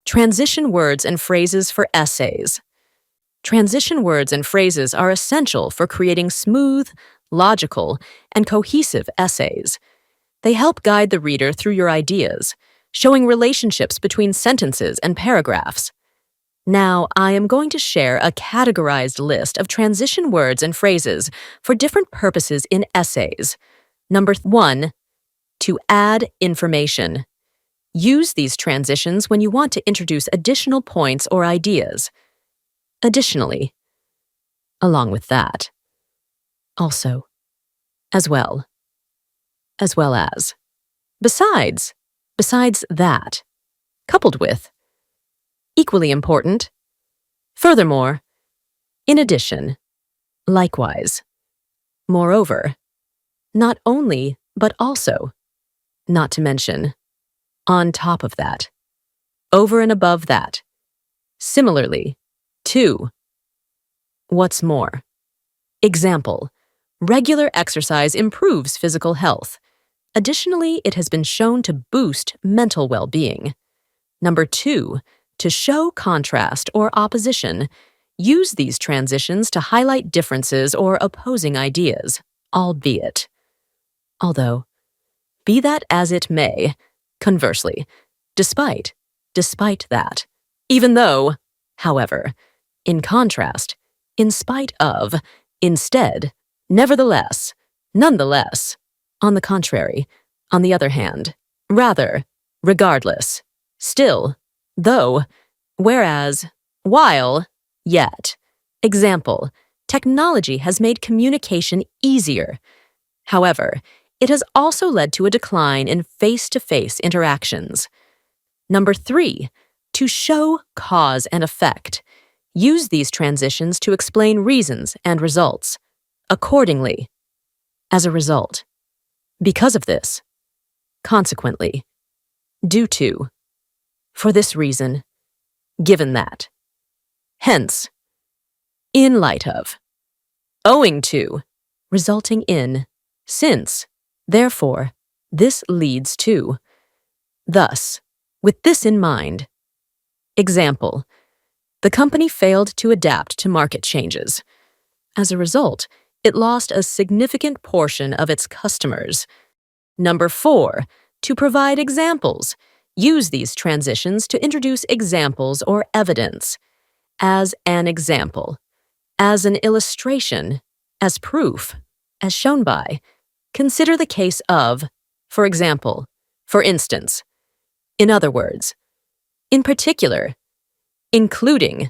Transition words and phrases for essays. Transition words and phrases are essential for creating smooth, logical, and cohesive essays. They help guide the reader through your ideas, showing relationships between sentences and paragraphs. Now, I am going to share a categorized list of transition words and phrases for different purposes in essays. Number 1, to add information. Use these transitions when you want to introduce additional points or ideas. Additionally, along with that, also, as well as, besides that, coupled with, equally important, furthermore, in addition, likewise, moreover, not only, but also, not to mention, on top of that, over and above that, similarly, to. What's more? Example, regular exercise improves physical health. Additionally, it has been shown to boost mental well-being. Number 2, to show contrast or opposition, use these transitions to highlight differences or opposing ideas, albeit. Although, be that as it may, conversely, despite that, even though, however, in contrast, in spite of, instead, nevertheless, nonetheless, on the contrary, on the other hand, rather, regardless, still, though, whereas, while, yet. Example, technology has made communication easier. However, it has also led to a decline in face-to-face interactions. Number 3, to show cause and effect. Use these transitions to explain reasons and results. Accordingly, as a result, because of this, consequently, due to, for this reason, given that, hence, in light of, owing to, resulting in, since, therefore, this leads to, thus, with this in mind. Example, the company failed to adapt to market changes. As a result, it lost a significant portion of its customers. Number 4, to provide examples. Use these transitions to introduce examples or evidence. As an example, as an illustration, as proof, as shown by. Consider the case of, for example, for instance. In other words, in particular, including,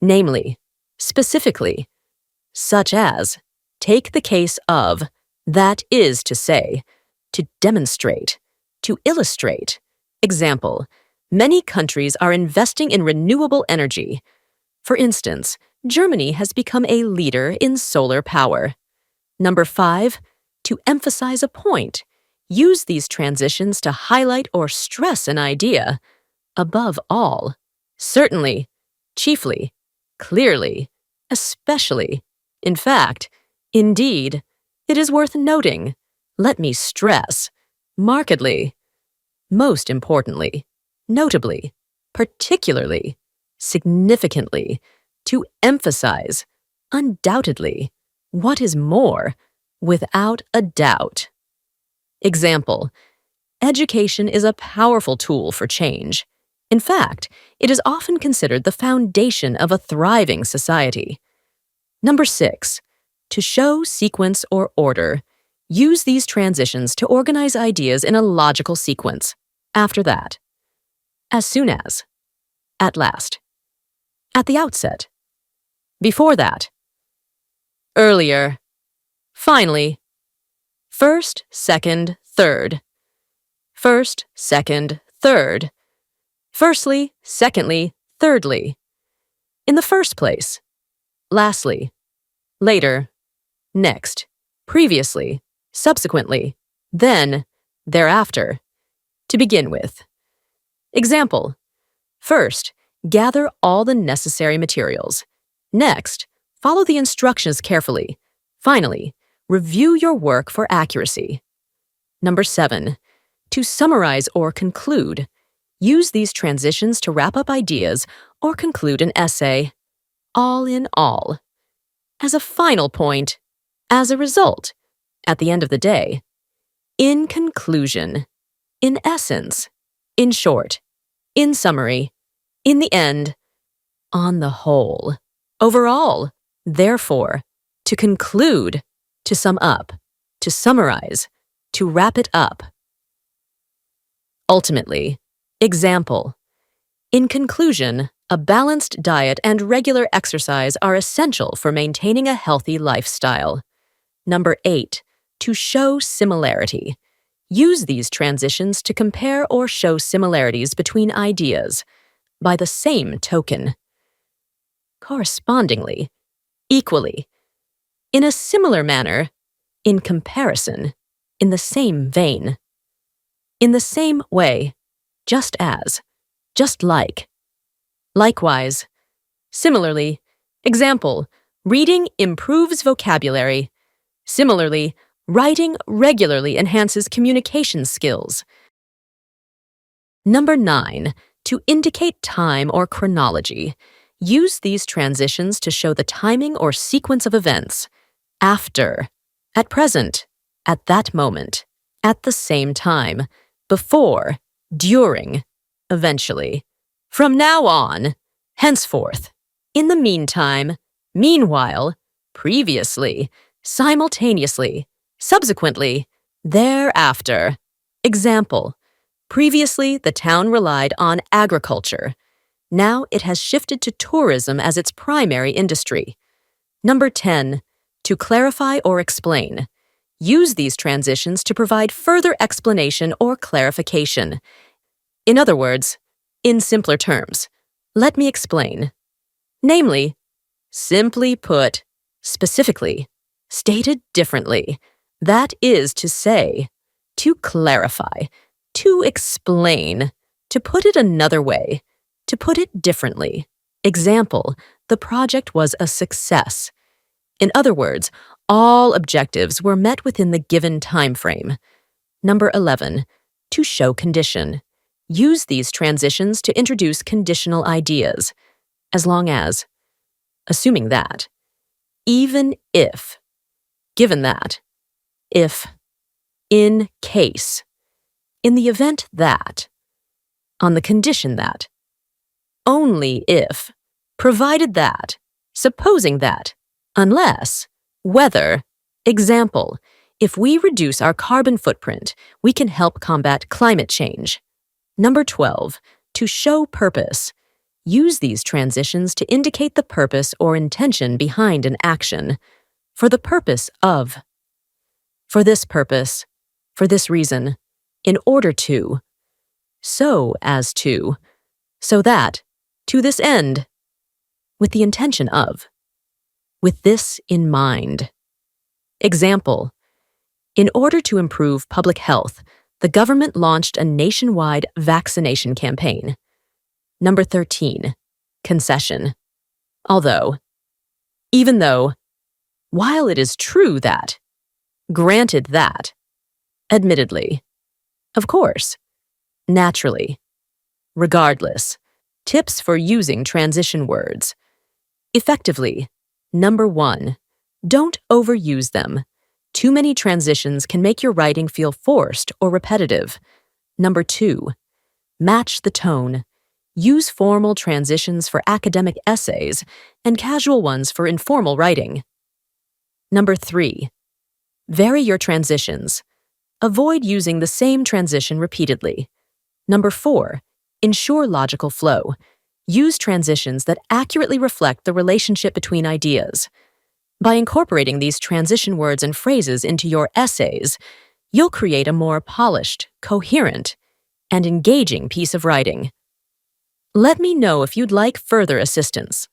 namely, specifically, such as, take the case of, that is to say, to demonstrate, to illustrate. Example, many countries are investing in renewable energy. For instance, Germany has become a leader in solar power. Number 5, to emphasize a point. Use these transitions to highlight or stress an idea. Above all, certainly, chiefly, clearly, especially, in fact, indeed, it is worth noting, let me stress, markedly, most importantly, notably, particularly, significantly, to emphasize, undoubtedly, what is more, without a doubt. Example, education is a powerful tool for change. In fact, it is often considered the foundation of a thriving society. Number 6, to show sequence or order. Use these transitions to organize ideas in a logical sequence. After that, as soon as, at last, at the outset, before that, earlier, finally, first, second, third, first, second, third, firstly, secondly, thirdly, in the first place, lastly, later, next, previously, subsequently, then, thereafter, to begin with. Example, first, gather all the necessary materials. Next, follow the instructions carefully. Finally, review your work for accuracy. Number 7, to summarize or conclude. Use these transitions to wrap up ideas or conclude an essay. All in all. As a final point, as a result, at the end of the day, in conclusion, in essence, in short, in summary, in the end, on the whole, overall, therefore, to conclude, to sum up, to summarize, to wrap it up. Ultimately, example. In conclusion, a balanced diet and regular exercise are essential for maintaining a healthy lifestyle. Number 8. To show similarity. Use these transitions to compare or show similarities between ideas. By the same token. Correspondingly. Equally. In a similar manner. In comparison. In the same vein. In the same way. Just as. Just like. Likewise. Similarly. Example. Reading improves vocabulary. Similarly, writing regularly enhances communication skills. Number 9. To indicate time or chronology. Use these transitions to show the timing or sequence of events. After. At present. At that moment. At the same time. Before. During. Eventually. From now on. Henceforth. In the meantime. Meanwhile. Previously. Simultaneously, subsequently, thereafter. Example. Previously, the town relied on agriculture. Now it has shifted to tourism as its primary industry. Number 10. To clarify or explain. Use these transitions to provide further explanation or clarification. In other words, in simpler terms, let me explain. Namely, simply put, specifically, stated differently, that is to say, to clarify, to explain, to put it another way, to put it differently. Example, the project was a success. In other words, all objectives were met within the given time frame. Number 11. To show condition. Use these transitions to introduce conditional ideas, as long as, assuming that, even if, given that, if, in case, in the event that, on the condition that, only if, provided that, supposing that, unless, whether. Example, if we reduce our carbon footprint, we can help combat climate change. Number 12. To show purpose. Use these transitions to indicate the purpose or intention behind an action. For the purpose of. For this purpose. For this reason. In order to. So as to. So that. To this end. With the intention of. With this in mind. Example. In order to improve public health, the government launched a nationwide vaccination campaign. Number 13. Concession. Although. Even though. While it is true that. Granted that. Admittedly. Of course. Naturally. Regardless. Tips for using transition words. Effectively. Number 1. Don't overuse them. Too many transitions can make your writing feel forced or repetitive. Number 2. Match the tone. Use formal transitions for academic essays and casual ones for informal writing. Number 3. Vary your transitions. Avoid using the same transition repeatedly. Number 4. Ensure logical flow. Use transitions that accurately reflect the relationship between ideas. By incorporating these transition words and phrases into your essays, you'll create a more polished, coherent, and engaging piece of writing. Let me know if you'd like further assistance.